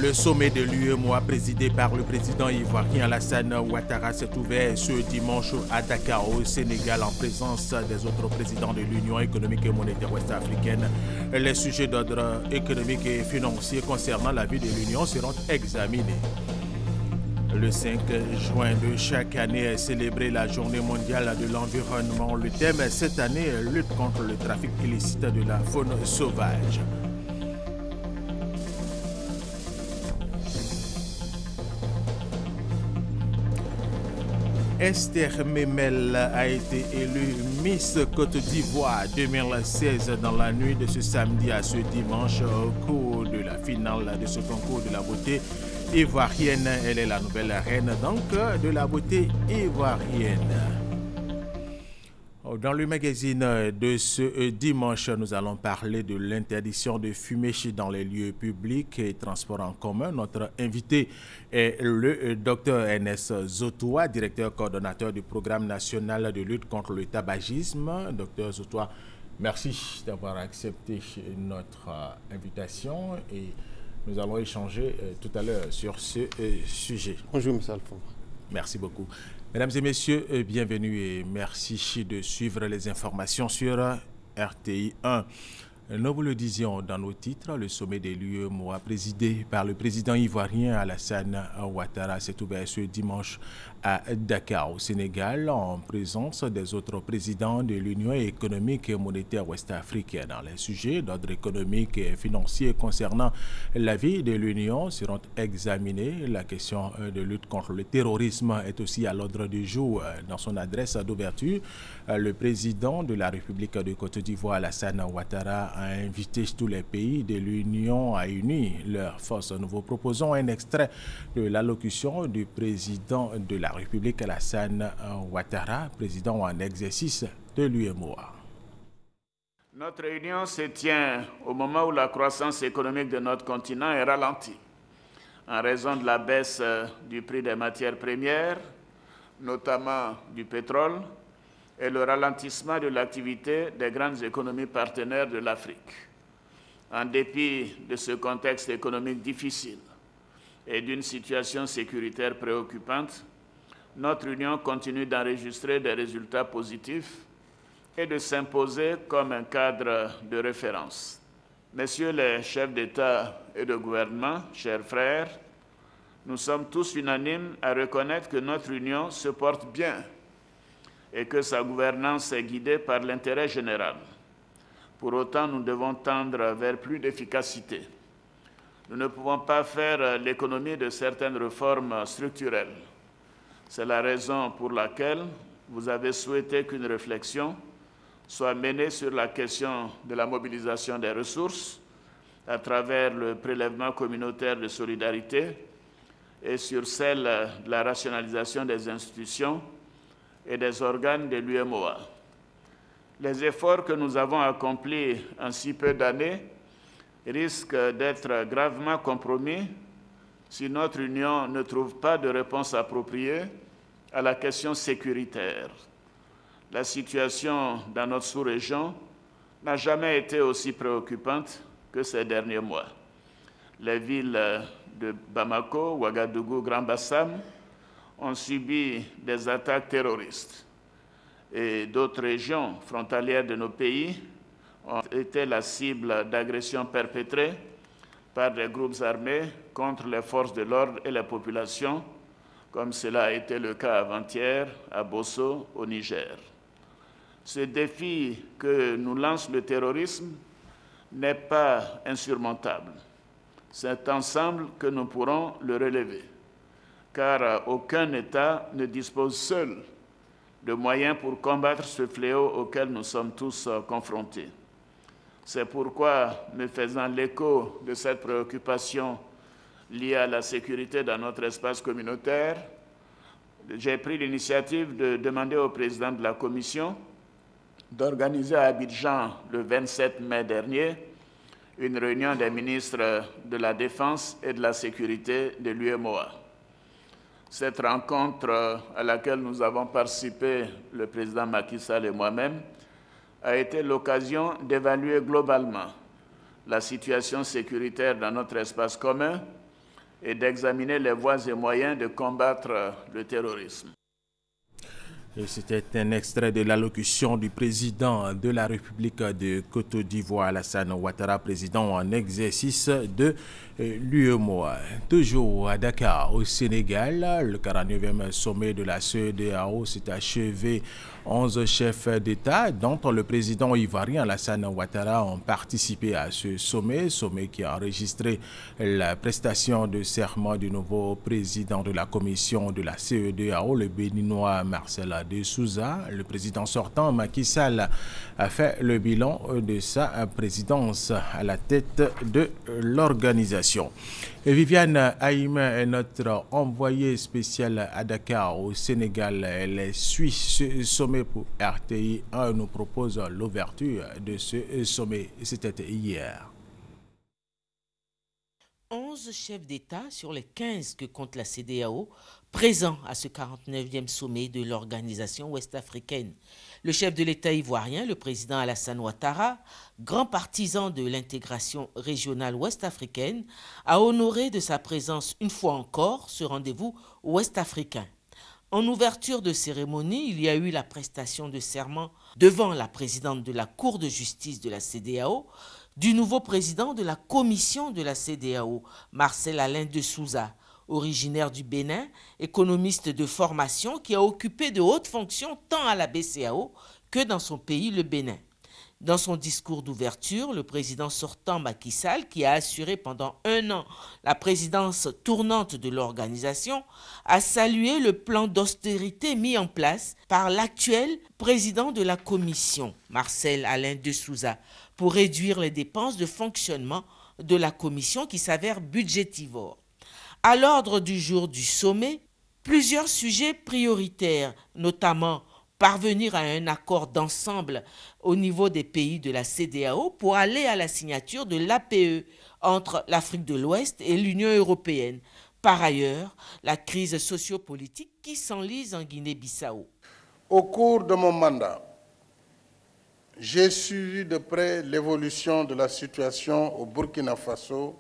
Le sommet de l'UEMOA présidé par le président ivoirien Alassane Ouattara s'est ouvert ce dimanche à Dakar au Sénégal en présence des autres présidents de l'Union économique et monétaire ouest-africaine. Les sujets d'ordre économique et financier concernant la vie de l'Union seront examinés. Le 5 juin de chaque année est célébrée la journée mondiale de l'environnement. Le thème cette année est lutte contre le trafic illicite de la faune sauvage. Esther Memel a été élue Miss Côte d'Ivoire 2016 dans la nuit de ce samedi à ce dimanche au cours de la finale de ce concours de la beauté ivoirienne. Elle est la nouvelle reine donc de la beauté ivoirienne. Dans le magazine de ce dimanche, nous allons parler de l'interdiction de fumer dans les lieux publics et transports en commun. Notre invité est le Dr Ernest Zotoua, directeur coordonnateur du programme national de lutte contre le tabagisme. Dr Zotoua, merci d'avoir accepté notre invitation et nous allons échanger tout à l'heure sur ce sujet. Bonjour, M. Alphonse. Merci beaucoup. Mesdames et messieurs, bienvenue et merci de suivre les informations sur RTI 1. Nous vous le disions dans nos titres, le sommet de l'UEMOA présidé par le président ivoirien Alassane Ouattara s'est ouvert ce dimanche à Dakar au Sénégal en présence des autres présidents de l'Union économique et monétaire ouest-africaine. Dans les sujets d'ordre économique et financier concernant la vie de l'Union seront examinés. La question de lutte contre le terrorisme est aussi à l'ordre du jour. Dans son adresse d'ouverture, le président de la République de Côte d'Ivoire Alassane Ouattara a invité tous les pays de l'Union à unir leurs forces. Nous vous proposons un extrait de l'allocution du président de la République Alassane Ouattara, président en exercice de l'UEMOA. Notre réunion se tient au moment où la croissance économique de notre continent est ralentie en raison de la baisse du prix des matières premières, notamment du pétrole, et le ralentissement de l'activité des grandes économies partenaires de l'Afrique. En dépit de ce contexte économique difficile et d'une situation sécuritaire préoccupante, notre Union continue d'enregistrer des résultats positifs et de s'imposer comme un cadre de référence. Messieurs les chefs d'État et de gouvernement, chers frères, nous sommes tous unanimes à reconnaître que notre Union se porte bien et que sa gouvernance est guidée par l'intérêt général. Pour autant, nous devons tendre vers plus d'efficacité. Nous ne pouvons pas faire l'économie de certaines réformes structurelles. C'est la raison pour laquelle vous avez souhaité qu'une réflexion soit menée sur la question de la mobilisation des ressources à travers le prélèvement communautaire de solidarité et sur celle de la rationalisation des institutions et des organes de l'UEMOA. Les efforts que nous avons accomplis en si peu d'années risquent d'être gravement compromis si notre Union ne trouve pas de réponse appropriée à la question sécuritaire. La situation dans notre sous-région n'a jamais été aussi préoccupante que ces derniers mois. Les villes de Bamako, Ouagadougou, Grand Bassam ont subi des attaques terroristes et d'autres régions frontalières de nos pays ont été la cible d'agressions perpétrées par des groupes armés contre les forces de l'ordre et la population, comme cela a été le cas avant-hier à Bosso, au Niger. Ce défi que nous lance le terrorisme n'est pas insurmontable. C'est ensemble que nous pourrons le relever, car aucun État ne dispose seul de moyens pour combattre ce fléau auquel nous sommes tous confrontés. C'est pourquoi, me faisant l'écho de cette préoccupation liée à la sécurité dans notre espace communautaire, j'ai pris l'initiative de demander au président de la Commission d'organiser à Abidjan le 27 mai dernier une réunion des ministres de la Défense et de la Sécurité de l'UEMOA. Cette rencontre à laquelle nous avons participé, le président Macky Sall et moi-même, a été l'occasion d'évaluer globalement la situation sécuritaire dans notre espace commun et d'examiner les voies et moyens de combattre le terrorisme. C'était un extrait de l'allocution du président de la République de Côte d'Ivoire, Alassane Ouattara, président en exercice de l'UEMOA. Toujours à Dakar, au Sénégal, le 49e sommet de la CEDEAO s'est achevé. 11 chefs d'État, dont le président ivoirien Alassane Ouattara, ont participé à ce sommet qui a enregistré la prestation de serment du nouveau président de la commission de la CEDEAO, le béninois Marcel de Souza. Le président sortant, Macky Sall, a fait le bilan de sa présidence à la tête de l'organisation. Viviane Haïm est notre envoyée spéciale à Dakar, au Sénégal. Elle suit ce sommet pour RTI 1. Nous propose l'ouverture de ce sommet. C'était hier. 11 chefs d'État sur les 15 que compte la CEDEAO présents à ce 49e sommet de l'organisation ouest-africaine. Le chef de l'État ivoirien, le président Alassane Ouattara, grand partisan de l'intégration régionale ouest-africaine, a honoré de sa présence une fois encore ce rendez-vous ouest-africain. En ouverture de cérémonie, il y a eu la prestation de serment devant la présidente de la Cour de justice de la CEDEAO, du nouveau président de la commission de la CEDEAO, Marcel Alain de Souza, originaire du Bénin, économiste de formation qui a occupé de hautes fonctions tant à la BCEAO que dans son pays, le Bénin. Dans son discours d'ouverture, le président sortant Macky Sall, qui a assuré pendant 1 an la présidence tournante de l'organisation, a salué le plan d'austérité mis en place par l'actuel président de la commission, Marcel Alain de Souza, pour réduire les dépenses de fonctionnement de la commission qui s'avère budgétivore. À l'ordre du jour du sommet, plusieurs sujets prioritaires, notamment parvenir à un accord d'ensemble au niveau des pays de la CEDEAO pour aller à la signature de l'APE entre l'Afrique de l'Ouest et l'Union européenne. Par ailleurs, la crise sociopolitique qui s'enlise en Guinée-Bissau. Au cours de mon mandat, j'ai suivi de près l'évolution de la situation au Burkina Faso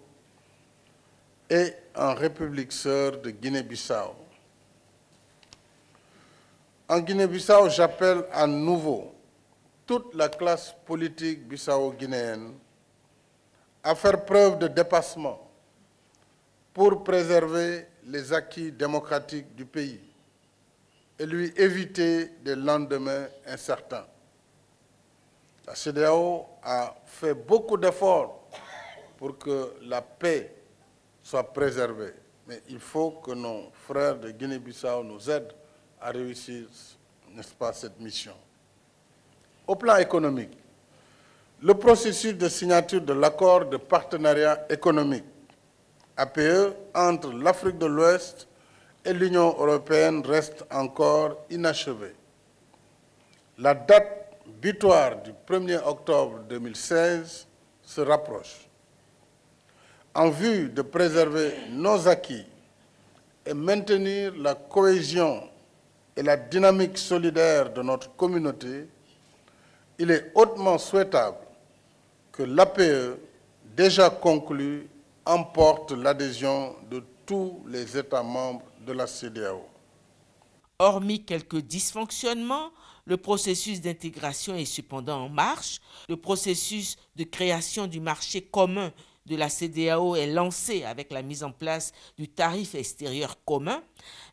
et en République sœur de Guinée-Bissau. En Guinée-Bissau, j'appelle à nouveau toute la classe politique bissau-guinéenne à faire preuve de dépassement pour préserver les acquis démocratiques du pays et lui éviter des lendemains incertains. La CEDEAO a fait beaucoup d'efforts pour que la paix soit préservée, mais il faut que nos frères de Guinée-Bissau nous aident à réussir, n'est-ce pas, cette mission. Au plan économique, le processus de signature de l'accord de partenariat économique APE entre l'Afrique de l'Ouest et l'Union européenne reste encore inachevé. La date butoir du 1er octobre 2016 se rapproche. En vue de préserver nos acquis et maintenir la cohésion et la dynamique solidaire de notre communauté, il est hautement souhaitable que l'APE, déjà conclue, emporte l'adhésion de tous les États membres de la CEDEAO. Hormis quelques dysfonctionnements, le processus d'intégration est cependant en marche. Le processus de création du marché commun de la CEDEAO est lancé avec la mise en place du tarif extérieur commun.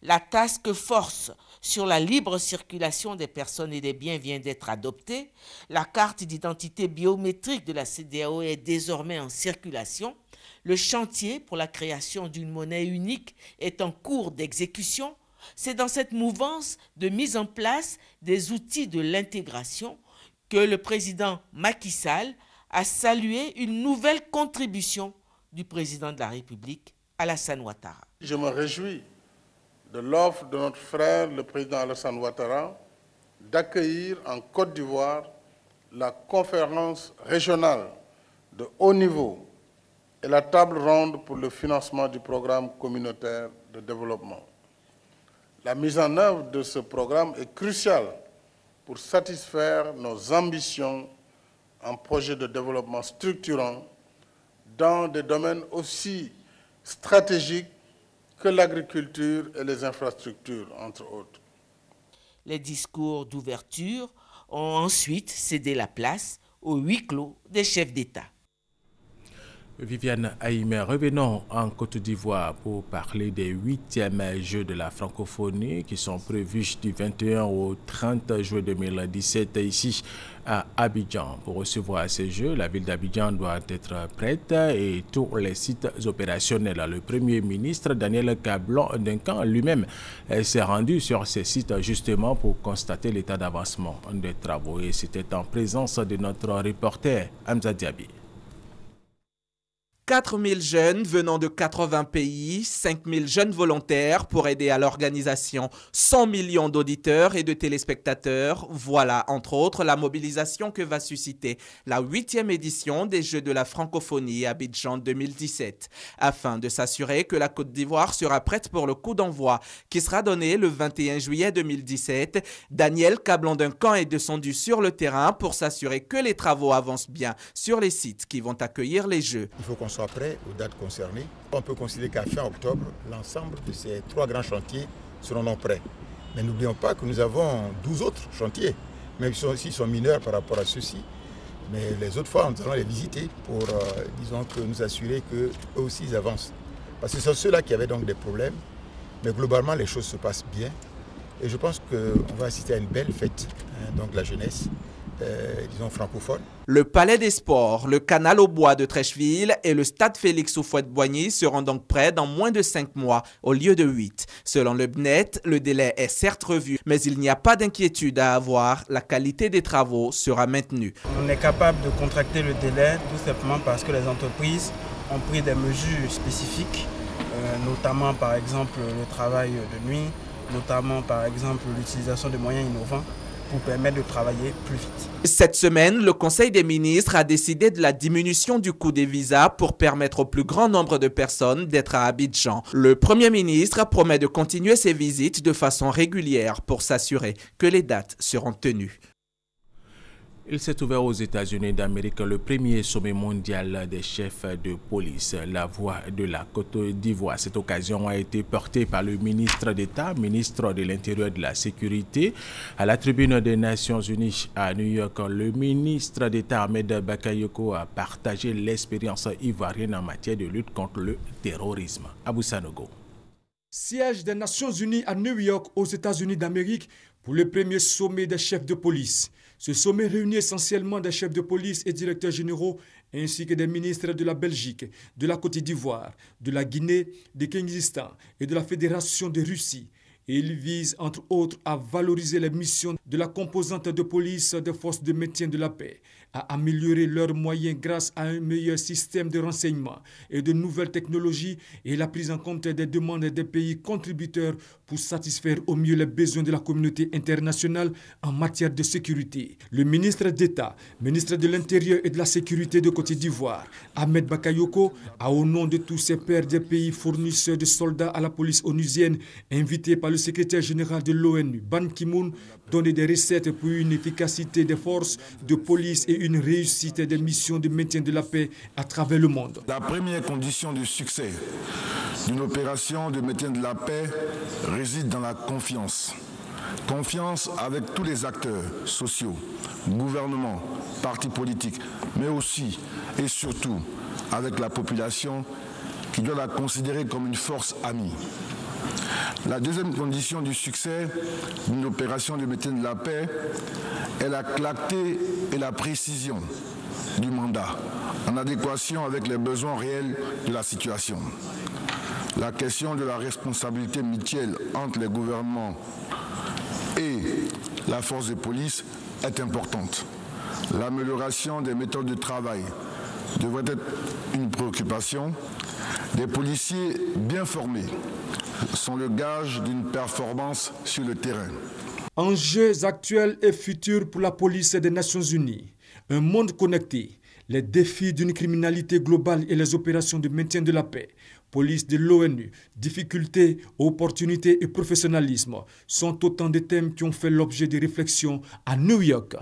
La task force sur la libre circulation des personnes et des biens vient d'être adoptée. La carte d'identité biométrique de la CEDEAO est désormais en circulation. Le chantier pour la création d'une monnaie unique est en cours d'exécution. C'est dans cette mouvance de mise en place des outils de l'intégration que le président Macky Sall a salué une nouvelle contribution du président de la République, Alassane Ouattara. Je me réjouis de l'offre de notre frère, le président Alassane Ouattara, d'accueillir en Côte d'Ivoire la conférence régionale de haut niveau et la table ronde pour le financement du programme communautaire de développement. La mise en œuvre de ce programme est cruciale pour satisfaire nos ambitions en projet de développement structurant dans des domaines aussi stratégiques que l'agriculture et les infrastructures, entre autres. Les discours d'ouverture ont ensuite cédé la place au huis clos des chefs d'État. Viviane Haïmé, revenons en Côte d'Ivoire pour parler des 8e Jeux de la francophonie qui sont prévus du 21 au 30 juin 2017 ici à Abidjan. Pour recevoir ces Jeux, la ville d'Abidjan doit être prête et tous les sites opérationnels. Le Premier ministre Daniel Cablon-Duncan lui-même s'est rendu sur ces sites justement pour constater l'état d'avancement des travaux. Et c'était en présence de notre reporter Hamza Diaby. 4000 jeunes venant de 80 pays, 5000 jeunes volontaires pour aider à l'organisation, 100 millions d'auditeurs et de téléspectateurs. Voilà, entre autres, la mobilisation que va susciter la 8e édition des Jeux de la francophonie à Abidjan 2017. Afin de s'assurer que la Côte d'Ivoire sera prête pour le coup d'envoi qui sera donné le 21 juillet 2017, Daniel Cablon-Duncan est descendu sur le terrain pour s'assurer que les travaux avancent bien sur les sites qui vont accueillir les Jeux. Il faut qu'on soit prêt aux dates concernées. On peut considérer qu'à fin octobre, l'ensemble de ces 3 grands chantiers seront non prêts. Mais n'oublions pas que nous avons 12 autres chantiers, même s'ils sont mineurs par rapport à ceux-ci. Mais les autres fois, nous allons les visiter pour, disons, que nous assurer qu'eux aussi ils avancent. Parce que ce sont ceux-là qui avaient donc des problèmes. Mais globalement, les choses se passent bien. Et je pense qu'on va assister à une belle fête, donc la jeunesse. Disons francophone. Le Palais des Sports, le canal au bois de Trècheville et le stade Félix Houphouët-Boigny seront donc prêts dans moins de 5 mois au lieu de 8. Selon le BNET, le délai est certes revu, mais il n'y a pas d'inquiétude à avoir, la qualité des travaux sera maintenue. On est capable de contracter le délai tout simplement parce que les entreprises ont pris des mesures spécifiques, notamment par exemple le travail de nuit, notamment par exemple l'utilisation de moyens innovants, pour permettre de travailler plus vite. Cette semaine, le Conseil des ministres a décidé de la diminution du coût des visas pour permettre au plus grand nombre de personnes d'être à Abidjan. Le Premier ministre promet de continuer ses visites de façon régulière pour s'assurer que les dates seront tenues. Il s'est ouvert aux États-Unis d'Amérique le premier sommet mondial des chefs de police, la voix de la Côte d'Ivoire. Cette occasion a été portée par le ministre d'État, ministre de l'Intérieur et de la Sécurité. À la tribune des Nations Unies à New York, le ministre d'État Ahmed Bakayoko a partagé l'expérience ivoirienne en matière de lutte contre le terrorisme. Abou Sanogo. Siège des Nations Unies à New York aux États-Unis d'Amérique pour le premier sommet des chefs de police. Ce sommet réunit essentiellement des chefs de police et directeurs généraux ainsi que des ministres de la Belgique, de la Côte d'Ivoire, de la Guinée, du Kyrgyzstan et de la Fédération de Russie. Et il vise entre autres à valoriser les missions de la composante de police des forces de maintien de la paix, à améliorer leurs moyens grâce à un meilleur système de renseignement et de nouvelles technologies et la prise en compte des demandes des pays contributeurs pour satisfaire au mieux les besoins de la communauté internationale en matière de sécurité. Le ministre d'État, ministre de l'Intérieur et de la Sécurité de Côte d'Ivoire, Ahmed Bakayoko, a au nom de tous ses pairs des pays fournisseurs de soldats à la police onusienne, invité par le secrétaire général de l'ONU, Ban Ki-moon, donné des recettes pour une efficacité des forces de police et une réussite des missions de maintien de la paix à travers le monde. La première condition du succès d'une opération de maintien de la paix réside dans la confiance. Confiance avec tous les acteurs sociaux, gouvernements, partis politiques, mais aussi et surtout avec la population qui doit la considérer comme une force amie. La deuxième condition du succès d'une opération de maintien de la paix est la clarté et la précision du mandat, en adéquation avec les besoins réels de la situation. La question de la responsabilité mutuelle entre les gouvernements et la force de police est importante. L'amélioration des méthodes de travail devrait être une préoccupation. Des policiers bien formés sont le gage d'une performance sur le terrain. Enjeux actuels et futurs pour la police des Nations Unies. Un monde connecté, les défis d'une criminalité globale et les opérations de maintien de la paix, police de l'ONU, difficultés, opportunités et professionnalisme sont autant de thèmes qui ont fait l'objet de réflexions à New York.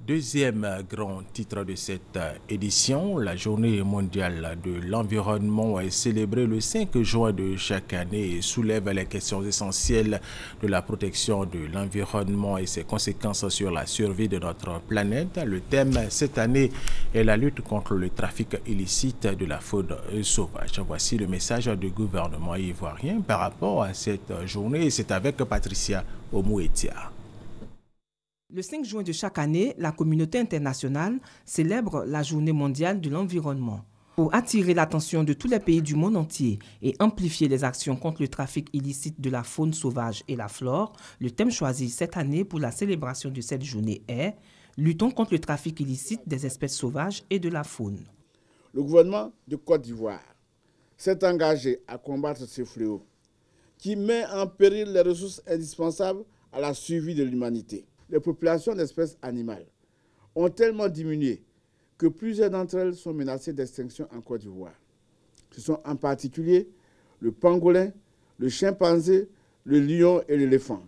Deuxième grand titre de cette édition, la journée mondiale de l'environnement est célébrée le 5 juin de chaque année et soulève les questions essentielles de la protection de l'environnement et ses conséquences sur la survie de notre planète. Le thème cette année est la lutte contre le trafic illicite de la faune sauvage. Voici le message du gouvernement ivoirien par rapport à cette journée et c'est avec Patricia Omouetia. Le 5 juin de chaque année, la communauté internationale célèbre la Journée mondiale de l'environnement. Pour attirer l'attention de tous les pays du monde entier et amplifier les actions contre le trafic illicite de la faune sauvage et la flore, le thème choisi cette année pour la célébration de cette journée est « Luttons contre le trafic illicite des espèces sauvages et de la faune ». Le gouvernement de Côte d'Ivoire s'est engagé à combattre ce fléau qui met en péril les ressources indispensables à la survie de l'humanité. Les populations d'espèces animales ont tellement diminué que plusieurs d'entre elles sont menacées d'extinction en Côte d'Ivoire. Ce sont en particulier le pangolin, le chimpanzé, le lion et l'éléphant.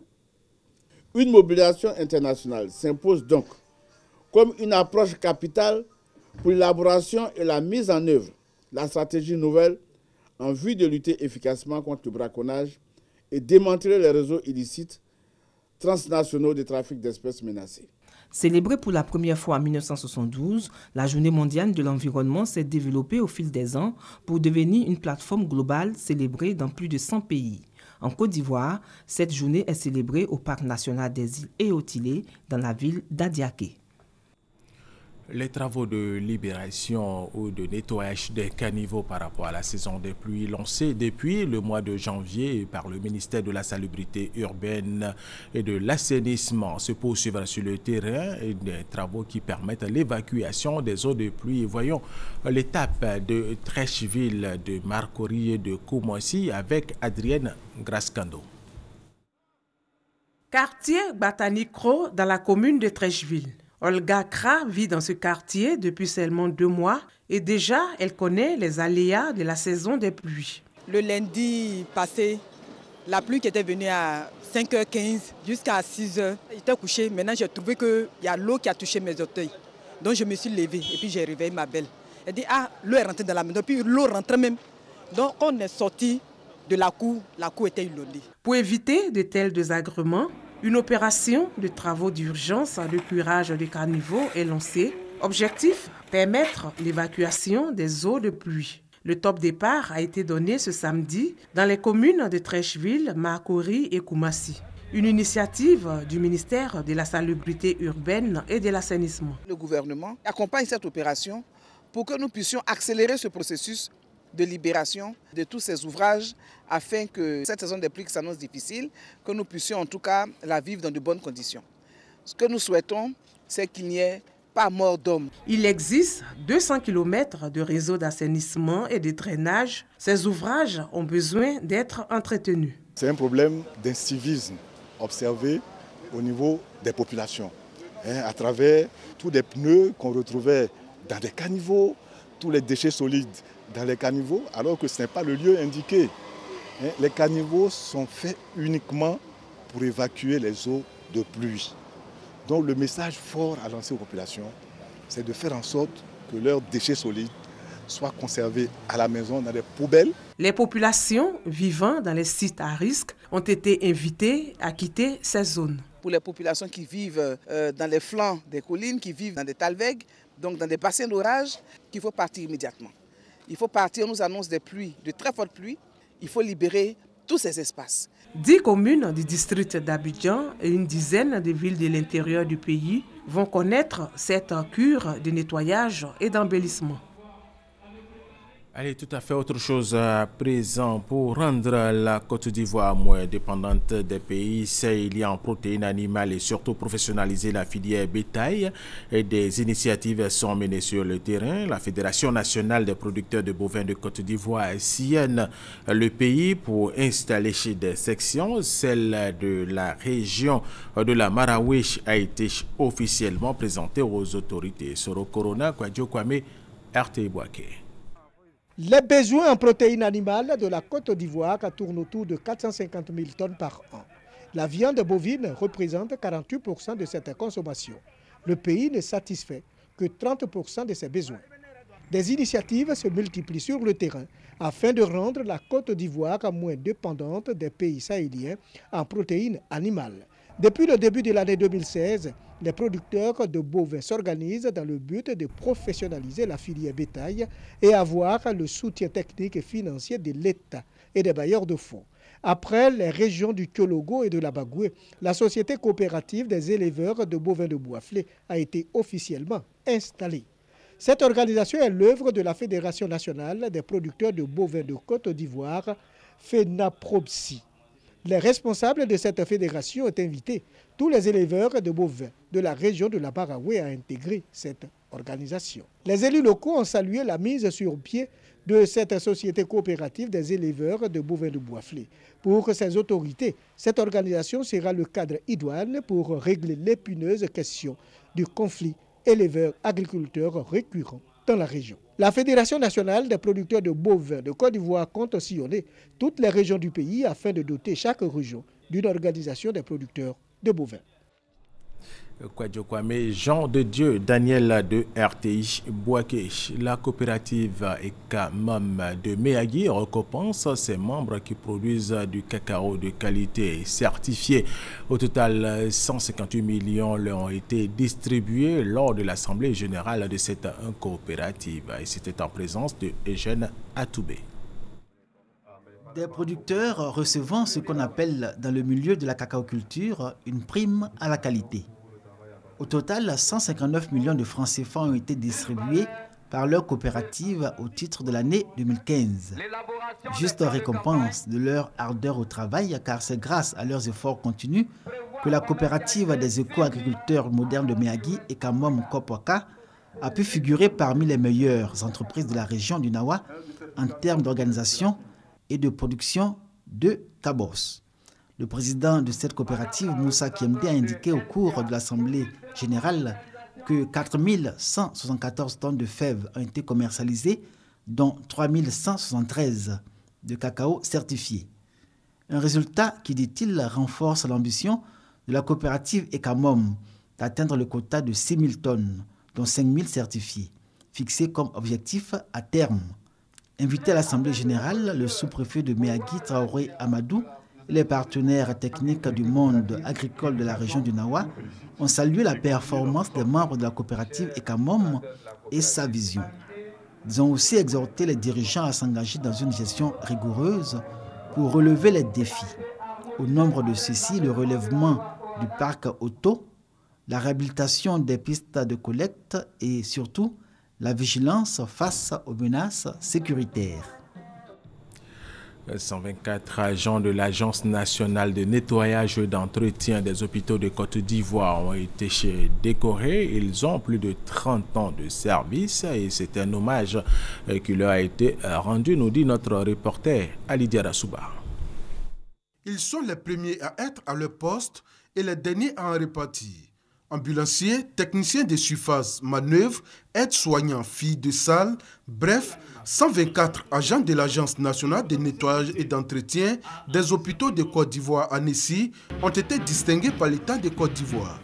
Une mobilisation internationale s'impose donc comme une approche capitale pour l'élaboration et la mise en œuvre de la stratégie nouvelle en vue de lutter efficacement contre le braconnage et démanteler les réseaux illicites transnationaux de trafic d'espèces menacées. Célébrée pour la première fois en 1972, la Journée mondiale de l'environnement s'est développée au fil des ans pour devenir une plateforme globale célébrée dans plus de 100 pays. En Côte d'Ivoire, cette journée est célébrée au Parc national des îles Eotilé dans la ville d'Adiaké. Les travaux de libération ou de nettoyage des caniveaux par rapport à la saison des pluies lancés depuis le mois de janvier par le ministère de la Salubrité urbaine et de l'assainissement se poursuivent sur le terrain et des travaux qui permettent l'évacuation des eaux de pluie. Voyons l'étape de Trècheville, de Marcory et de Koumoussi avec Adrienne Grascando. Quartier Batanicro dans la commune de Trècheville. Olga Kra vit dans ce quartier depuis seulement 2 mois et déjà elle connaît les aléas de la saison des pluies. Le lundi passé, la pluie qui était venue à 5h15 jusqu'à 6h, j'étais couchée. Maintenant j'ai trouvé qu'il y a l'eau qui a touché mes orteils. Donc je me suis levée et puis j'ai réveillé ma belle. Elle dit l'eau est rentrée dans la maison, puis l'eau rentrait même. Donc quand on est sorti de la cour était inondée. Pour éviter de tels désagréments, une opération de travaux d'urgence de curage des caniveaux est lancée. Objectif, permettre l'évacuation des eaux de pluie. Le top départ a été donné ce samedi dans les communes de Trècheville, Marcory et Koumoussi. Une initiative du ministère de la Salubrité urbaine et de l'assainissement. Le gouvernement accompagne cette opération pour que nous puissions accélérer ce processus de libération de tous ces ouvrages afin que cette saison des pluies qui s'annonce difficile, que nous puissions en tout cas la vivre dans de bonnes conditions. Ce que nous souhaitons, c'est qu'il n'y ait pas mort d'homme. Il existe 200 km de réseaux d'assainissement et de drainage. Ces ouvrages ont besoin d'être entretenus. C'est un problème d'incivisme observé au niveau des populations, à travers tous les pneus qu'on retrouvait dans des caniveaux, tous les déchets solides dans les caniveaux, alors que ce n'est pas le lieu indiqué. Les caniveaux sont faits uniquement pour évacuer les eaux de pluie. Donc le message fort à lancer aux populations, c'est de faire en sorte que leurs déchets solides soient conservés à la maison dans des poubelles. Les populations vivant dans les sites à risque ont été invitées à quitter ces zones. Pour les populations qui vivent dans les flancs des collines, qui vivent dans des talwegs, donc dans des bassins d'orage, qu'il faut partir immédiatement. Il faut partir, on nous annonce des pluies, de très fortes pluies. Il faut libérer tous ces espaces. 10 communes du district d'Abidjan et une dizaine de villes de l'intérieur du pays vont connaître cette cure de nettoyage et d'embellissement. Allez, tout à fait autre chose à présent. Pour rendre la Côte d'Ivoire moins dépendante des pays sahéliens en protéines animales et surtout professionnaliser la filière bétail, et des initiatives sont menées sur le terrain. La Fédération nationale des producteurs de bovins de Côte d'Ivoire sillonne le pays pour installer des sections. Celle de la région de la Marawish a été officiellement présentée aux autorités. Soro Corona, Kwadjo Kwame, RT Boaké. Les besoins en protéines animales de la Côte d'Ivoire tournent autour de 450 000 tonnes par an. La viande bovine représente 48% de cette consommation. le pays ne satisfait que 30% de ses besoins. Des initiatives se multiplient sur le terrain afin de rendre la Côte d'Ivoire moins dépendante des pays sahéliens en protéines animales. Depuis le début de l'année 2016, les producteurs de bovins s'organisent dans le but de professionnaliser la filière bétail et avoir le soutien technique et financier de l'État et des bailleurs de fonds. Après les régions du Kyologo et de la Bagoué, la société coopérative des éleveurs de bovins de Boisflé a été officiellement installée. Cette organisation est l'œuvre de la Fédération nationale des producteurs de bovins de Côte d'Ivoire, FENAPROBSI. Les responsables de cette fédération ont invité tous les éleveurs de bovins de la région de la Baraoué à intégrer cette organisation. Les élus locaux ont salué la mise sur pied de cette société coopérative des éleveurs de bovins de Boisflé. Pour ces autorités, cette organisation sera le cadre idoine pour régler l'épineuse question du conflit éleveurs-agriculteurs récurrents dans la région. La Fédération nationale des producteurs de bovins de Côte d'Ivoire compte sillonner toutes les régions du pays afin de doter chaque région d'une organisation des producteurs de bovins. Kwame, Jean de Dieu, Daniel de RTI Boaké. La coopérative ECAMOM de Méagui récompense ses membres qui produisent du cacao de qualité certifié. Au total, 158 millions leur ont été distribués lors de l'Assemblée générale de cette coopérative. Et c'était en présence de Eugène Atoubé. Des producteurs recevant ce qu'on appelle dans le milieu de la cacaoculture une prime à la qualité. Au total, 159 millions de francs CFA ont été distribués par leur coopérative au titre de l'année 2015. Juste récompense de leur ardeur au travail, car c'est grâce à leurs efforts continus que la coopérative des éco-agriculteurs modernes de Méagui, ECAMOM Kopwaka, a pu figurer parmi les meilleures entreprises de la région du Nawa en termes d'organisation et de production de cabos. Le président de cette coopérative, Moussa Kiemde, a indiqué au cours de l'Assemblée générale que 4174 tonnes de fèves ont été commercialisées, dont 3173 de cacao certifié. Un résultat qui, dit-il, renforce l'ambition de la coopérative ECAMOM d'atteindre le quota de 6000 tonnes, dont 5000 certifiés, fixé comme objectif à terme. Invité à l'Assemblée générale, le sous-préfet de Méagui, Traoré Amadou, et les partenaires techniques du monde agricole de la région du Nawa ont salué la performance des membres de la coopérative ECAMOM et sa vision. Ils ont aussi exhorté les dirigeants à s'engager dans une gestion rigoureuse pour relever les défis. Au nombre de ceux-ci, le relèvement du parc auto, la réhabilitation des pistes de collecte et surtout la vigilance face aux menaces sécuritaires. 124 agents de l'Agence nationale de nettoyage et d'entretien des hôpitaux de Côte d'Ivoire ont été décorés. Ils ont plus de 30 ans de service et c'est un hommage qui leur a été rendu, nous dit notre reporter Ali Diarasouba. Ils sont les premiers à être à leur poste et les derniers à en répartir. Ambulanciers, techniciens de surface, manœuvres, aides-soignants, filles de salle, bref, 124 agents de l'Agence nationale de nettoyage et d'entretien des hôpitaux de Côte d'Ivoire à Nessie ont été distingués par l'État de Côte d'Ivoire.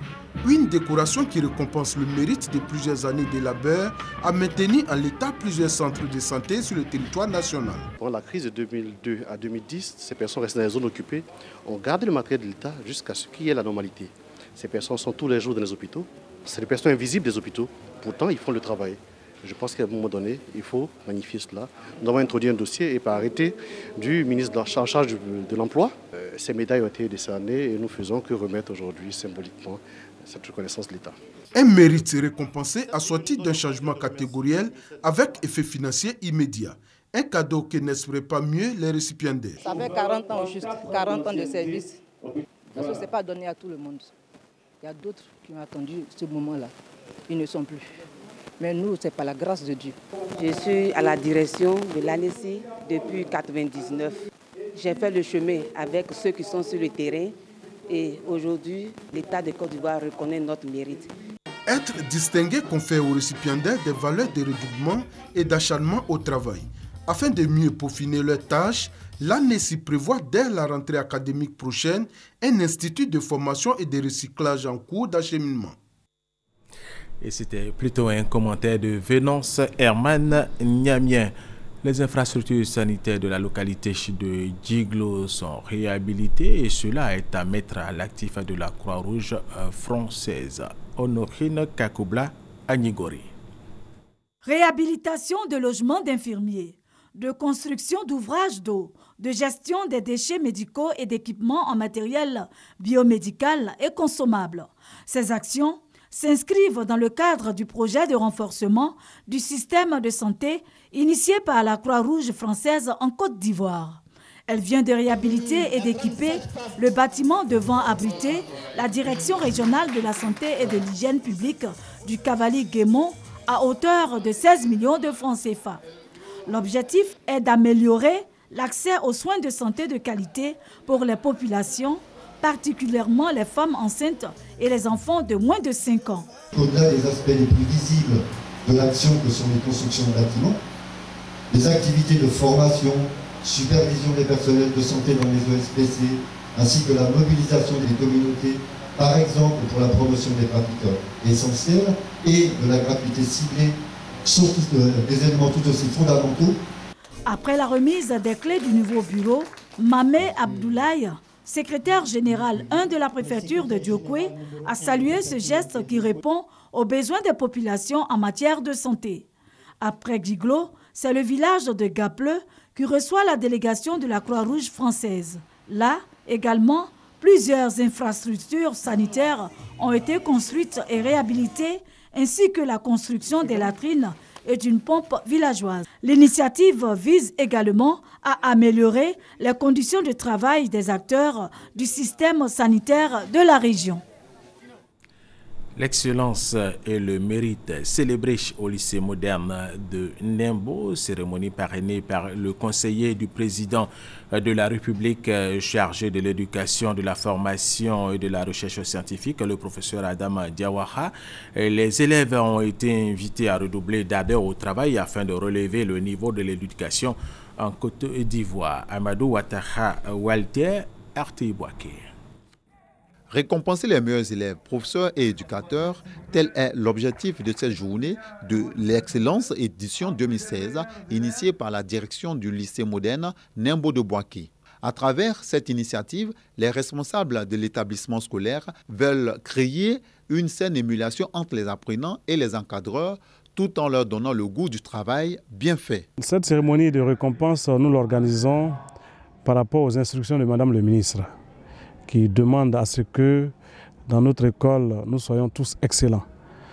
Une décoration qui récompense le mérite de plusieurs années de labeur à maintenir en l'état plusieurs centres de santé sur le territoire national. Pendant la crise de 2002 à 2010, ces personnes restent dans les zones occupées, ont gardé le matériel de l'État jusqu'à ce qu'il y ait la normalité. Ces personnes sont tous les jours dans les hôpitaux. C'est les personnes invisibles des hôpitaux. Pourtant, ils font le travail. Je pense qu'à un moment donné, il faut magnifier cela. Nous avons introduit un dossier et par arrêté du ministre en charge de l'Emploi, ces médailles ont été décernées et nous faisons que remettre aujourd'hui symboliquement cette reconnaissance de l'État. Un mérite récompensé assorti d'un changement catégoriel avec effet financier immédiat. Un cadeau qui n'espérait pas mieux les récipiendaires. Ça fait 40 ans juste, 40 ans de service. Parce que ce n'est pas donné à tout le monde. Il y a d'autres qui ont attendu ce moment-là. Ils ne sont plus. Mais nous, c'est par la grâce de Dieu. Je suis à la direction de l'ANESI depuis 1999. J'ai fait le chemin avec ceux qui sont sur le terrain. Et aujourd'hui, l'État de Côte d'Ivoire reconnaît notre mérite. Être distingué confère aux récipiendaires des valeurs de redoublement et d'acharnement au travail. Afin de mieux peaufiner leurs tâches, l'ANESI prévoit dès la rentrée académique prochaine un institut de formation et de recyclage en cours d'acheminement. Et c'était plutôt un commentaire de Vénance Herman Niamien. Les infrastructures sanitaires de la localité de Djiglo sont réhabilitées et cela est à mettre à l'actif de la Croix-Rouge française. Honorine Kakubla Anigori. Réhabilitation de logements d'infirmiers, de construction d'ouvrages d'eau, de gestion des déchets médicaux et d'équipements en matériel biomédical et consommable. Ces actions s'inscrivent dans le cadre du projet de renforcement du système de santé initié par la Croix-Rouge française en Côte d'Ivoire. Elle vient de réhabiliter et d'équiper le bâtiment devant abriter la Direction régionale de la santé et de l'hygiène publique du Cavalier-Guémont à hauteur de 16 millions de francs CFA. L'objectif est d'améliorer l'accès aux soins de santé de qualité pour les populations, particulièrement les femmes enceintes et les enfants de moins de 5 ans. Au-delà des aspects les plus visibles de l'action que sont les constructions de bâtiments, les activités de formation, supervision des personnels de santé dans les OSPC, ainsi que la mobilisation des communautés, par exemple pour la promotion des pratiques essentielles et de la gratuité ciblée, sont des éléments tout aussi fondamentaux. Après la remise des clés du nouveau bureau, Mamé Abdoulaye, secrétaire général 1 de la préfecture de Diokwe, a salué ce geste qui répond aux besoins des populations en matière de santé. Après Djiglo, c'est le village de Gapleu qui reçoit la délégation de la Croix-Rouge française. Là, également, plusieurs infrastructures sanitaires ont été construites et réhabilitées, ainsi que la construction des latrines et d'une pompe villageoise. L'initiative vise également à améliorer les conditions de travail des acteurs du système sanitaire de la région. L'excellence et le mérite célébrés au lycée moderne de Nembo, cérémonie parrainée par le conseiller du président de la République chargé de l'éducation, de la formation et de la recherche scientifique, le professeur Adama Diawara. Les élèves ont été invités à redoubler d'ardeur au travail afin de relever le niveau de l'éducation en Côte d'Ivoire. Amadou Ouattara Walter, RTI Boaké. Récompenser les meilleurs élèves, professeurs et éducateurs, tel est l'objectif de cette journée de l'excellence édition 2016, initiée par la direction du lycée moderne Nembo de Boaké. À travers cette initiative, les responsables de l'établissement scolaire veulent créer une saine émulation entre les apprenants et les encadreurs, tout en leur donnant le goût du travail bien fait. Cette cérémonie de récompense, nous l'organisons par rapport aux instructions de Madame le ministre, qui demande à ce que dans notre école, nous soyons tous excellents.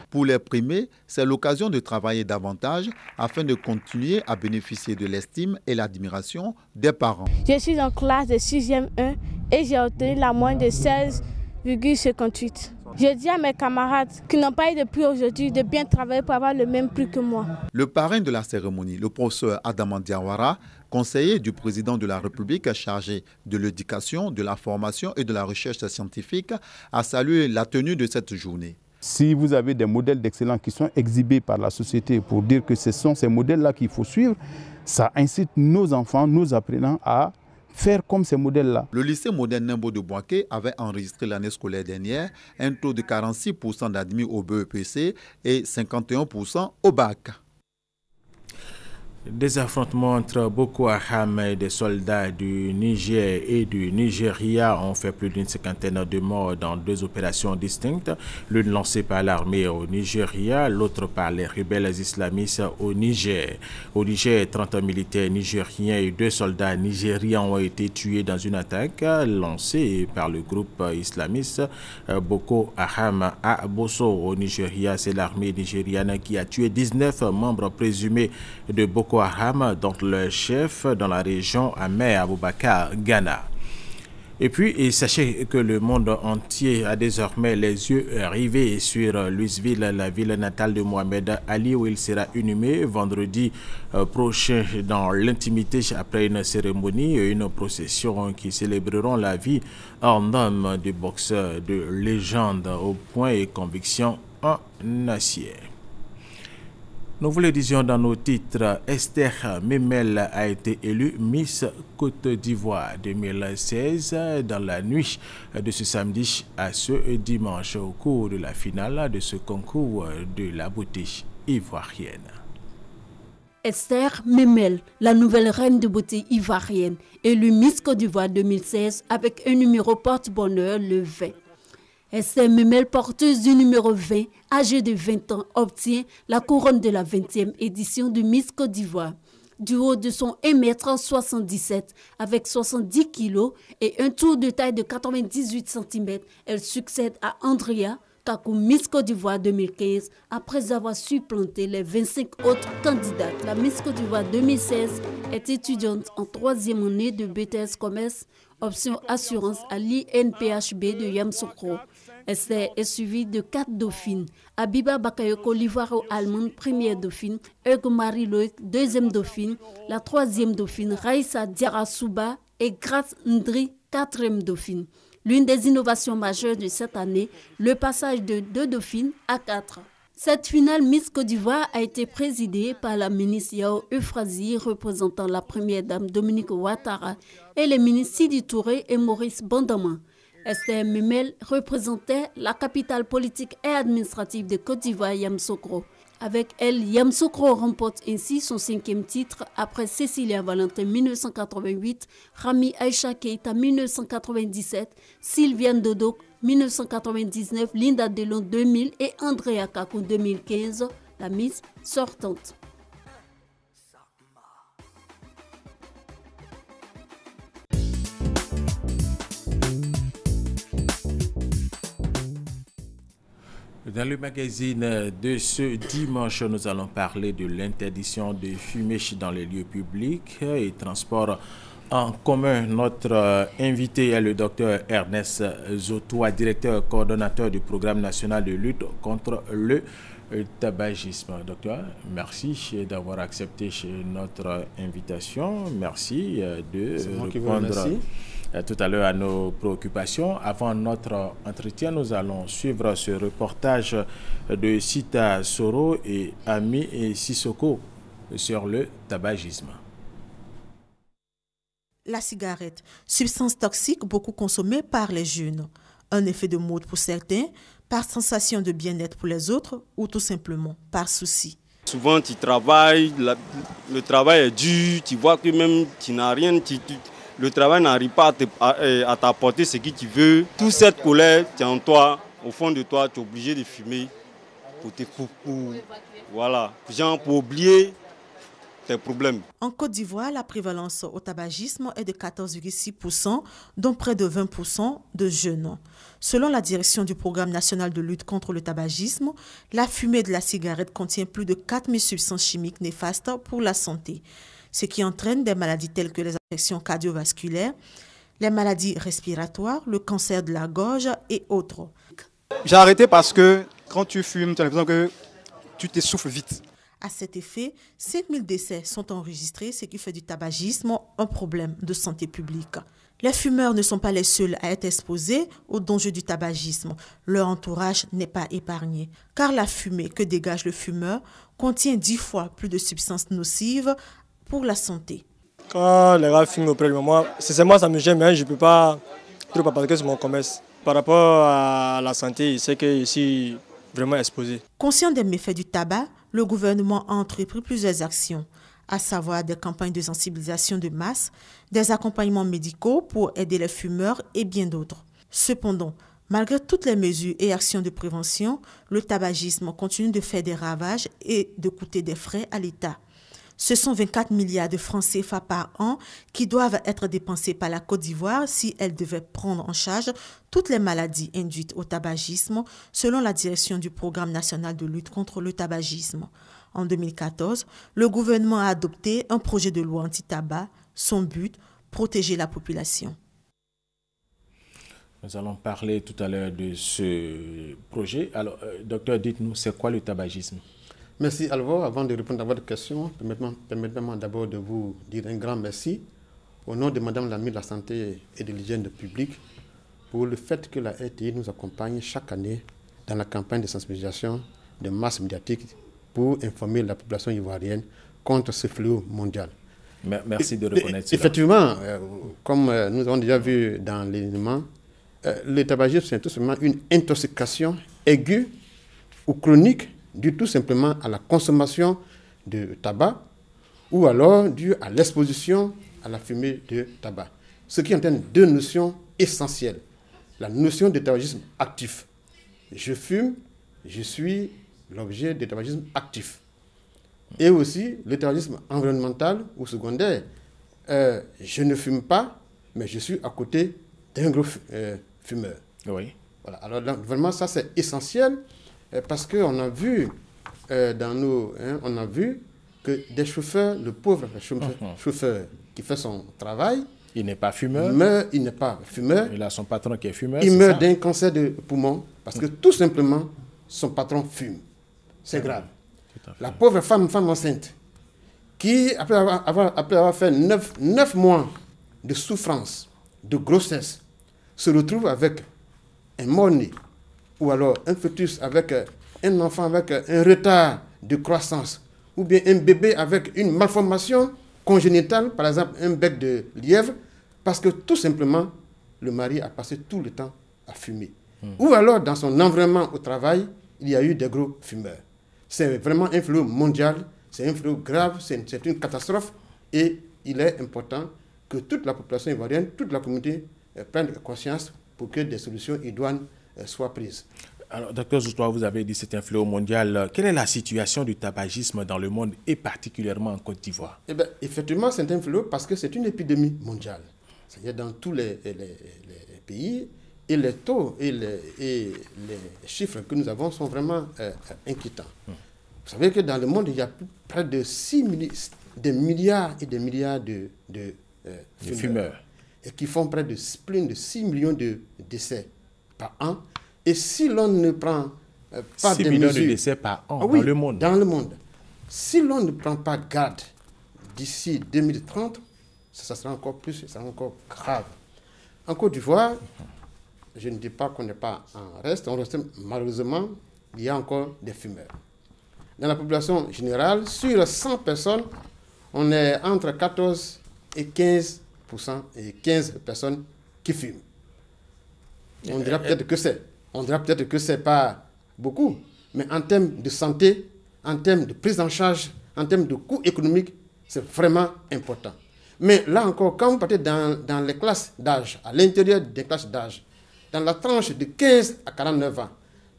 Pour les primés, c'est l'occasion de travailler davantage afin de continuer à bénéficier de l'estime et l'admiration des parents. Je suis en classe de 6e 1 et j'ai obtenu la moyenne de 16,58. Je dis à mes camarades qui n'ont pas eu de prix aujourd'hui de bien travailler pour avoir le même prix que moi. Le parrain de la cérémonie, le professeur Adama Diawara, conseiller du président de la République chargé de l'éducation, de la formation et de la recherche scientifique, a salué la tenue de cette journée. Si vous avez des modèles d'excellence qui sont exhibés par la société pour dire que ce sont ces modèles-là qu'il faut suivre, ça incite nos enfants, nos apprenants à faire comme ces modèles-là. Le lycée moderne Nembo de Boaké avait enregistré l'année scolaire dernière un taux de 46% d'admis au BEPC et 51% au bac. Des affrontements entre Boko Haram et des soldats du Niger et du Nigeria ont fait plus d'une cinquantaine de morts dans deux opérations distinctes, l'une lancée par l'armée au Nigeria, l'autre par les rebelles islamistes au Niger. Au Niger, 30 militaires nigériens et 2 soldats nigérians ont été tués dans une attaque lancée par le groupe islamiste Boko Haram à Bosso. Au Nigeria, c'est l'armée nigériane qui a tué 19 membres présumés de Boko Haram, dont le chef dans la région Ahmed Aboubakar Ghana. Et puis, sachez que le monde entier a désormais les yeux rivés sur Louisville, la ville natale de Mohamed Ali, où il sera inhumé vendredi prochain dans l'intimité après une cérémonie et une procession qui célébreront la vie en homme du boxeur de légende au point et conviction en acier. Nous vous le disions dans nos titres, Esther Memel a été élue Miss Côte d'Ivoire 2016 dans la nuit de ce samedi à ce dimanche au cours de la finale de ce concours de la beauté ivoirienne. Esther Memel, la nouvelle reine de beauté ivoirienne, élue Miss Côte d'Ivoire 2016 avec un numéro porte-bonheur le 20. Esther Memel, porteuse du numéro 20, âgée de 20 ans, obtient la couronne de la 20e édition de Miss Côte d'Ivoire. Du haut de son 1,77 m avec 70 kg et un tour de taille de 98 cm, elle succède à Andrea Kakou, Miss Côte d'Ivoire 2015, après avoir supplanté les 25 autres candidates. La Miss Côte d'Ivoire 2016 est étudiante en 3e année de BTS Commerce, option assurance à l'INPHB de Yamoussoukro. Esther est suivie de 4 dauphines. Abiba Bakayoko, l'ivoiro-allemande, première dauphine. Hugues Marie Loïc, deuxième dauphine. La troisième dauphine, Raïssa Diarra-Souba et Grace Ndri, quatrième dauphine. L'une des innovations majeures de cette année, le passage de 2 dauphines à 4. Cette finale Miss Côte d'Ivoire a été présidée par la ministre Yao Euphrasie, représentant la première dame Dominique Ouattara, et les ministres Sidi Touré et Maurice Bandaman. Esther Memel représentait la capitale politique et administrative de Côte d'Ivoire, Yamoussoukro. Avec elle, Yamoussoukro remporte ainsi son 5e titre après Cécilia Valentin 1988, Rami Aïcha Keita 1997, Sylviane Dodo 1999, Linda Delon 2000 et Andrea Kakou 2015, la Miss sortante. Dans le magazine de ce dimanche, nous allons parler de l'interdiction de fumer dans les lieux publics et transports en commun. Notre invité est le docteur Ernest Zotoua, directeur coordonnateur du programme national de lutte contre le tabagisme. Docteur, merci d'avoir accepté notre invitation. Merci de répondre tout à l'heure à nos préoccupations. Avant notre entretien, nous allons suivre ce reportage de Sita Soro et Ami et Sissoko sur le tabagisme. La cigarette, substance toxique beaucoup consommée par les jeunes. Un effet de mode pour certains, par sensation de bien-être pour les autres ou tout simplement par souci. Souvent tu travailles, le travail est dur, tu vois que même tu n'as rien, le travail n'arrive pas à t'apporter ce que tu veux. Toute cette colère, tu es en toi, au fond de toi, tu es obligé de fumer pour oublier tes problèmes. En Côte d'Ivoire, la prévalence au tabagisme est de 14,6%, dont près de 20% de jeunes. Selon la direction du programme national de lutte contre le tabagisme, la fumée de la cigarette contient plus de 4000 substances chimiques néfastes pour la santé, ce qui entraîne des maladies telles que les affections cardiovasculaires, les maladies respiratoires, le cancer de la gorge et autres. J'ai arrêté parce que quand tu fumes, tu as l'impression que tu t'essouffles vite. À cet effet, 5000 décès sont enregistrés, ce qui fait du tabagisme un problème de santé publique. Les fumeurs ne sont pas les seuls à être exposés aux dangers du tabagisme. Leur entourage n'est pas épargné, car la fumée que dégage le fumeur contient 10 fois plus de substances nocives pour la santé. Quand les gars fument auprès de moi, sincèrement ça me gêne, mais je ne peux pas trop parce que c'est mon commerce. Par rapport à la santé, c'est que je suis vraiment exposé. Conscient des méfaits du tabac, le gouvernement a entrepris plusieurs actions, à savoir des campagnes de sensibilisation de masse, des accompagnements médicaux pour aider les fumeurs et bien d'autres. Cependant, malgré toutes les mesures et actions de prévention, le tabagisme continue de faire des ravages et de coûter des frais à l'État. Ce sont 24 milliards de francs CFA par an qui doivent être dépensés par la Côte d'Ivoire si elle devait prendre en charge toutes les maladies induites au tabagisme, selon la direction du programme national de lutte contre le tabagisme. En 2014, le gouvernement a adopté un projet de loi anti-tabac. Son but, protéger la population. Nous allons parler tout à l'heure de ce projet. Alors, docteur, dites-nous, c'est quoi le tabagisme ? Merci Alvo. Avant de répondre à votre question, permettez-moi d'abord de vous dire un grand merci au nom de Madame la ministre de la Santé et de l'Hygiène publique pour le fait que la RTI nous accompagne chaque année dans la campagne de sensibilisation de masse médiatique pour informer la population ivoirienne contre ce fléau mondial. Merci de reconnaître cela. Effectivement, comme nous avons déjà vu dans l'élément, le tabagisme, c'est tout simplement une intoxication aiguë ou chronique due tout simplement à la consommation de tabac ou alors due à l'exposition à la fumée de tabac. Ce qui entraîne deux notions essentielles. La notion de tabagisme actif. Je fume, je suis l'objet de tabagisme actif. Et aussi le tabagisme environnemental ou secondaire. Je ne fume pas, mais je suis à côté d'un gros fumeur. Oui. Voilà. Alors là, vraiment, ça c'est essentiel parce qu'on a vu on a vu que des chauffeurs, le pauvre chauffeur qui fait son travail, il n'est pas fumeur. Il n'est pas fumeur. Il a son patron qui est fumeur. Il meurt d'un cancer de poumon parce que tout simplement, son patron fume. C'est grave. La pauvre femme enceinte qui, après avoir fait 9 mois de souffrance, de grossesse, se retrouve avec un mort-né ou alors un fœtus avec un enfant avec un retard de croissance ou bien un bébé avec une malformation congénitale, par exemple un bec de lièvre, parce que tout simplement, le mari a passé tout le temps à fumer. Ou alors, dans son environnement au travail, il y a eu des gros fumeurs. C'est vraiment un fléau mondial, c'est un fléau grave, c'est une catastrophe, et il est important que toute la population ivoirienne, toute la communauté prenne conscience pour que des solutions idoines soient prises. Alors, docteur Zoutoua, vous avez dit que c'est un fléau mondial. Quelle est la situation du tabagisme dans le monde et particulièrement en Côte d'Ivoire? Eh bien, effectivement, c'est un fléau parce que c'est une épidémie mondiale. C'est-à-dire dans tous les pays, et les taux et les chiffres que nous avons sont vraiment inquiétants. Vous savez que dans le monde, il y a près de des milliards et des milliards de fumeurs. Et qui font près de 6 millions de décès par an. Et si l'on ne prend pas 6 des millions mesures, de décès par an oui, dans le monde. Dans le monde. Si l'on ne prend pas garde d'ici 2030, ça sera encore plus, ça sera encore grave. En Côte d'Ivoire, je ne dis pas qu'on n'est pas en reste, malheureusement, il y a encore des fumeurs. Dans la population générale, sur 100 personnes, on est entre 14 et 15% et 15 personnes qui fument. On dira peut-être que c'est pas beaucoup, mais en termes de santé, en termes de prise en charge, en termes de coûts économiques, c'est vraiment important. Mais là encore, quand vous partez dans les classes d'âge, à l'intérieur des classes d'âge, dans la tranche de 15 à 49 ans,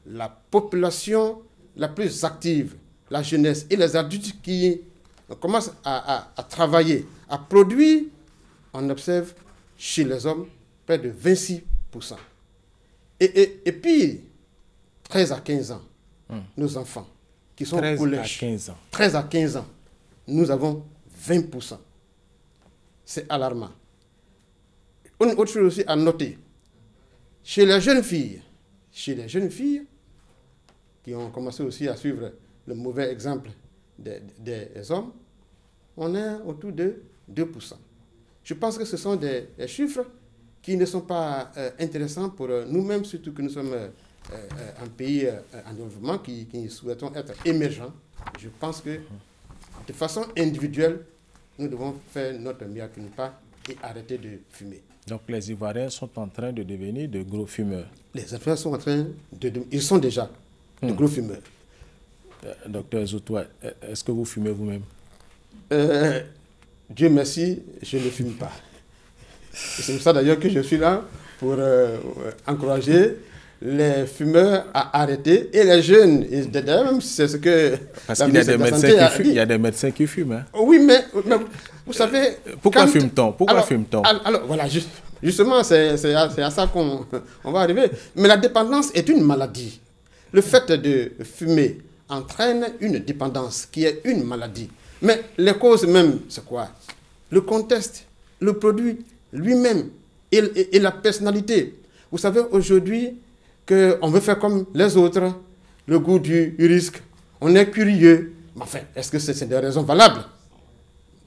la population la plus active, la jeunesse et les adultes qui commencent à travailler, à produire, on observe chez les hommes près de 26%. Et puis, 13 à 15 ans, nos enfants qui sont au collège, 13 à 15 ans, nous avons 20%. C'est alarmant. Une autre chose aussi à noter, chez les jeunes filles qui ont commencé aussi à suivre le mauvais exemple des hommes, on est autour de 2%. Je pense que ce sont des chiffres qui ne sont pas intéressants pour nous-mêmes, surtout que nous sommes un pays en développement qui souhaitons être émergents. Je pense que de façon individuelle, nous devons faire notre mea culpa et arrêter de fumer. Donc les Ivoiriens sont en train de devenir de gros fumeurs. Les Ivoiriens sont en train ils sont déjà de gros fumeurs. Docteur Zoutoua, est-ce que vous fumez vous-même? Dieu merci, je ne fume pas. C'est pour ça d'ailleurs que je suis là pour encourager les fumeurs à arrêter et les jeunes. Et d'ailleurs, même c'est ce que parce qu'il y a des médecins qui fument. Il y a des médecins qui fument. Hein. Oui, mais vous savez. Pourquoi fume-t-on? Alors voilà, justement, c'est à ça qu'on va arriver. Mais la dépendance est une maladie. Le fait de fumer entraîne une dépendance qui est une maladie. Mais les causes même, c'est quoi? Le contexte, le produit lui-même et la personnalité. Vous savez, aujourd'hui, qu'on veut faire comme les autres, le goût du risque, on est curieux. Mais enfin, est-ce que c'est des raisons valables?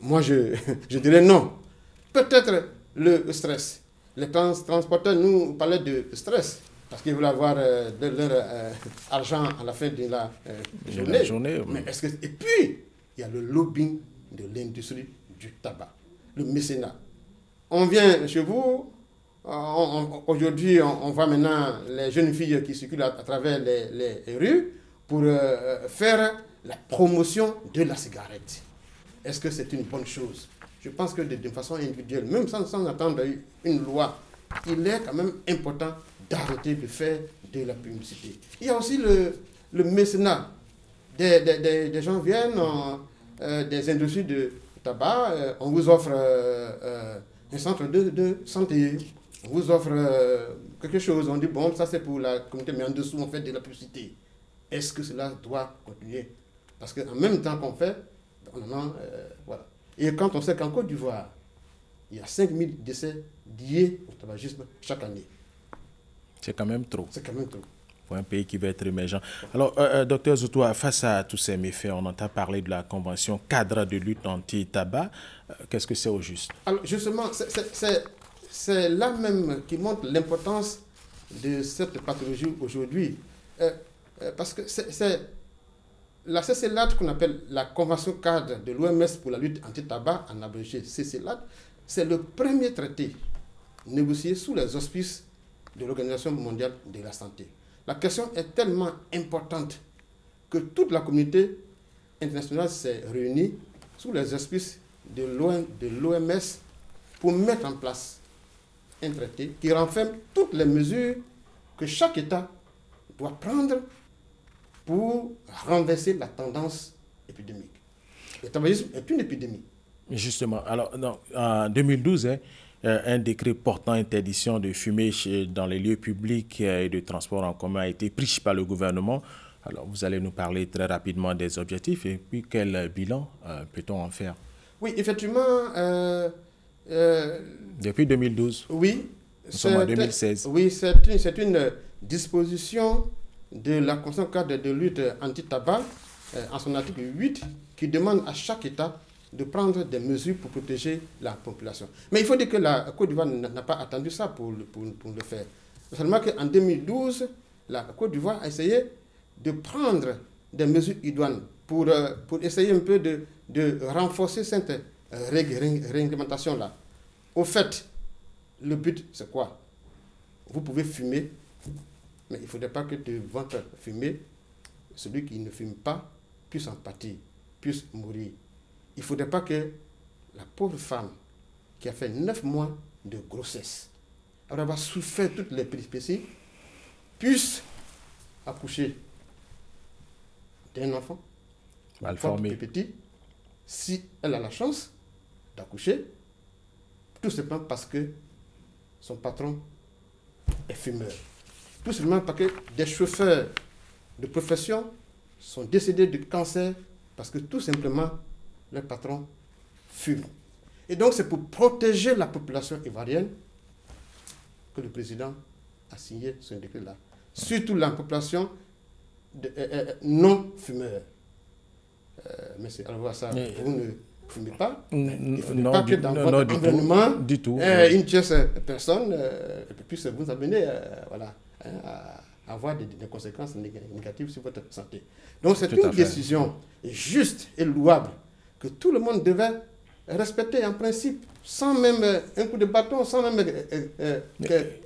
Moi, je dirais non. Peut-être le stress. Les transporteurs nous parlaient de stress. parce qu'ils veulent avoir de leur argent à la fin de la journée. Mais est-ce que... Et puis, il y a le lobbying de l'industrie du tabac, le mécénat. On vient chez vous, aujourd'hui, on voit maintenant les jeunes filles qui circulent à travers les rues pour faire la promotion de la cigarette. Est-ce que c'est une bonne chose? Je pense que de façon individuelle, même sans attendre une loi, il est quand même important d'arrêter de faire de la publicité. Il y a aussi le mécénat. Des gens viennent, des industries de tabac, on vous offre un centre de santé, on vous offre quelque chose, on dit bon, ça c'est pour la communauté, mais en dessous on fait de la publicité. Est-ce que cela doit continuer? Parce qu'en même temps qu'on fait, voilà. Et quand on sait qu'en Côte d'Ivoire, il y a 5000 décès liés au tabagisme chaque année. C'est quand même trop. C'est quand même trop. Pour un pays qui veut être émergent. Alors, docteur Zoutoua, face à tous ces méfaits, on entend parler de la Convention cadre de lutte anti-tabac. Qu'est-ce que c'est au juste? Alors, justement, c'est là même qui montre l'importance de cette pathologie aujourd'hui. Parce que c'est la CCLAT qu'on appelle la Convention cadre de l'OMS pour la lutte anti-tabac, en abrégé CCLAT, c'est le premier traité négocié sous les auspices de l'Organisation mondiale de la santé. La question est tellement importante que toute la communauté internationale s'est réunie sous les auspices de l'OMS pour mettre en place un traité qui renferme toutes les mesures que chaque État doit prendre pour renverser la tendance épidémique. Le tabagisme est une épidémie. Justement, alors en 2012, un décret portant interdiction de fumer dans les lieux publics et de transport en commun a été pris par le gouvernement. Alors vous allez nous parler très rapidement des objectifs et puis quel bilan peut-on en faire? Oui, effectivement. Depuis 2012. Oui. Nous sommes en 2016. Oui, c'est une disposition de la Convention cadre de lutte anti-tabac, en son article 8, qui demande à chaque État de prendre des mesures pour protéger la population. Mais il faut dire que la Côte d'Ivoire n'a pas attendu ça pour le faire. Seulement qu'en 2012, la Côte d'Ivoire a essayé de prendre des mesures idoines pour essayer un peu de renforcer cette réglementation-là. Au fait, le but, c'est quoi? Vous pouvez fumer, mais il ne faudrait pas que de votre fumée, celui qui ne fume pas puisse en pâtir, puisse mourir. Il ne faudrait pas que la pauvre femme qui a fait 9 mois de grossesse, après avoir souffert toutes les péripéties, puisse accoucher d'un enfant, mal formé, petit, si elle a la chance d'accoucher, tout simplement parce que son patron est fumeur. Tout simplement parce que des chauffeurs de profession sont décédés de cancer parce que tout simplement le patron fume. Et donc c'est pour protéger la population ivoirienne que le président a signé ce décret-là. Surtout la population non fumeur. Monsieur, alors voilà ça, vous ne fumez pas. Il ne faut pas que dans votre environnement, du tout, une tierce personne puisse vous amener à avoir des conséquences négatives sur votre santé. Donc c'est une décision juste et louable que tout le monde devait respecter en principe, sans même un coup de bâton, sans même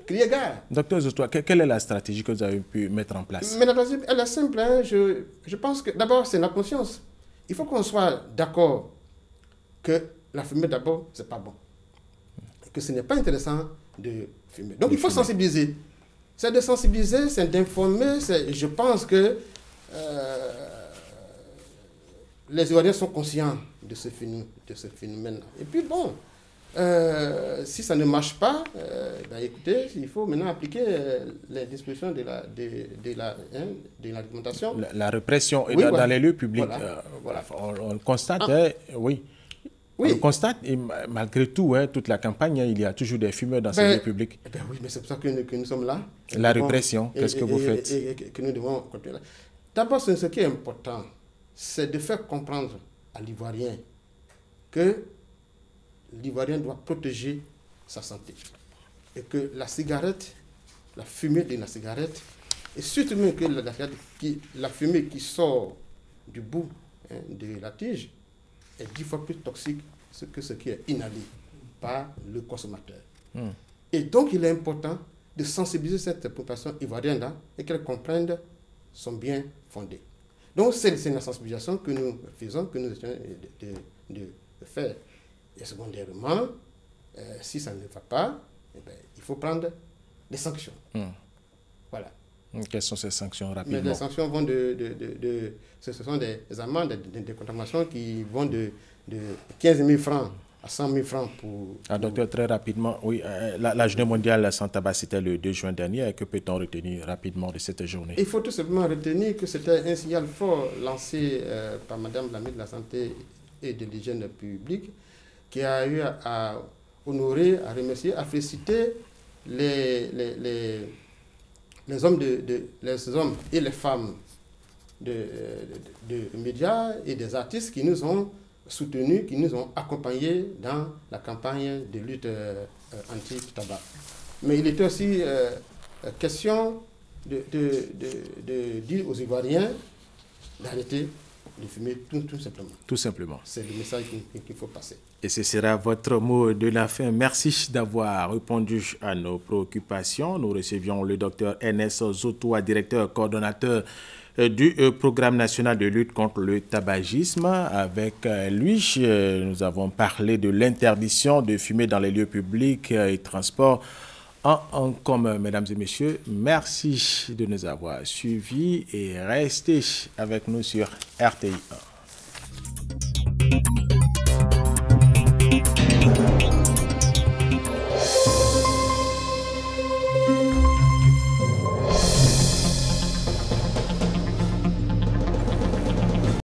crier gare. Docteur Zoutoua, quelle est la stratégie que vous avez pu mettre en place? Mais la stratégie, elle est simple. Hein. Je pense que d'abord, c'est la conscience. Il faut qu'on soit d'accord que la fumée, d'abord, c'est pas bon. Que ce n'est pas intéressant de fumer. Donc, il faut sensibiliser. C'est de sensibiliser, c'est d'informer. Je pense que les Ivoiriens sont conscients de ce phénomène-là. Et puis, bon, si ça ne marche pas, écoutez, il faut maintenant appliquer les dispositions de la réglementation. La répression dans les lieux publics. Voilà. On le constate, oui. Oui. On constate, et malgré tout, toute la campagne, il y a toujours des fumeurs dans ces lieux publics. Oui, mais c'est pour ça que nous sommes là. La répression, qu'est-ce que vous faites? Et que nous devons continuer. D'abord, ce qui est important, c'est de faire comprendre à l'Ivoirien que l'Ivoirien doit protéger sa santé. Et que la cigarette la fumée de la cigarette, et surtout même que la fumée qui sort du bout de la tige est 10 fois plus toxique que ce qui est inhalé par le consommateur. Et donc, il est important de sensibiliser cette population ivoirienne-là et qu'elle comprenne son bien fondé. Donc, c'est la sensibilisation que nous faisons, que nous essayons de faire. Et secondairement, si ça ne va pas, eh bien, il faut prendre des sanctions. Voilà. Quelles sont ces sanctions rapidement? Mais les sanctions vont ce sont des amendes, des condamnations qui vont de 15 000 francs à 100 000 francs pour... Docteur, très rapidement, oui, la journée mondiale sans tabac, c'était le 2 juin dernier. Que peut-on retenir rapidement de cette journée? Il faut tout simplement retenir que c'était un signal fort lancé par Madame la ministre de la Santé et de l'Hygiène publique, qui a eu à honorer, à remercier, à féliciter les hommes, les hommes et les femmes de médias et des artistes qui nous ont soutenus, qui nous ont accompagnés dans la campagne de lutte anti-tabac. Mais il était aussi question de dire aux Ivoiriens d'arrêter de fumer tout simplement. Tout simplement. C'est le message qu'il faut passer. Et ce sera votre mot de la fin. Merci d'avoir répondu à nos préoccupations. Nous recevions le docteur Ernest Zotoa, directeur coordonnateur du Programme national de lutte contre le tabagisme. Avec lui, nous avons parlé de l'interdiction de fumer dans les lieux publics et transports en commun. Mesdames et messieurs, merci de nous avoir suivis et restez avec nous sur RTI 1.